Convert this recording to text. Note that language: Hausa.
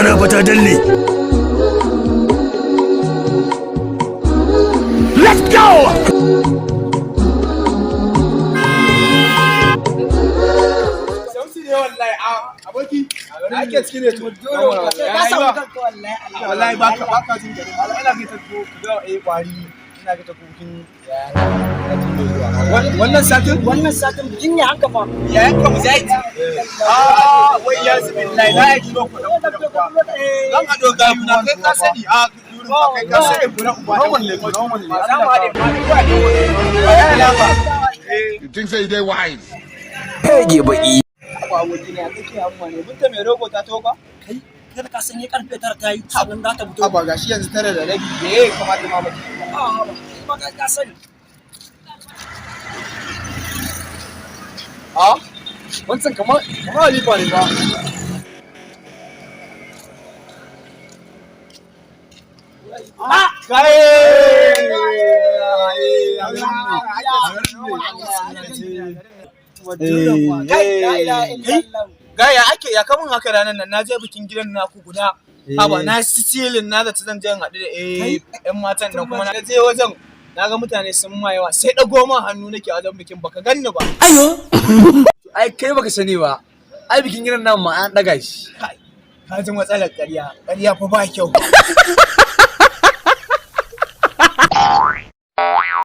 magana ba ta dalle. Let's go! Aboki, ake cikin ne to. Ka samu kanka wallahi. Wallahi baka jin gari. Ina ga ta ko ga kwari. Ina ga ta kokin wannan satin bikin ya hanka fa. Ya yanka mujahid. Wai ya billahi na yi kilo kuɗin. Zan ka doga kuna kai ka sani kai ka sani kuna uba. Normal ne. You think say they wise? Hege baki. Aboki ne kake hamma ne. Binta mai rogo ta toka? Kai ka sanye karfe 9 ta yi sannan za ta fito. Ba gashi yanzu 9 da rabi. Me kamata ma ba. Ba ka sani. Wancan kamar halifa ne ba. Gaya ake ya kamun haka ranar nan na je bikin gidan naku guda. Haba na silin na zata zan je haɗu da ƴan matan nan kuma na je wajen na ga mutane sun ma yawa sai ɗago ma hannu nake wajen bikin baka ganni ba. Ayo! Ai kai baka sani ba. Ai bikin gidan nan ma an ɗaga shi. Ka ji matsalar ƙarya fa ba kyau.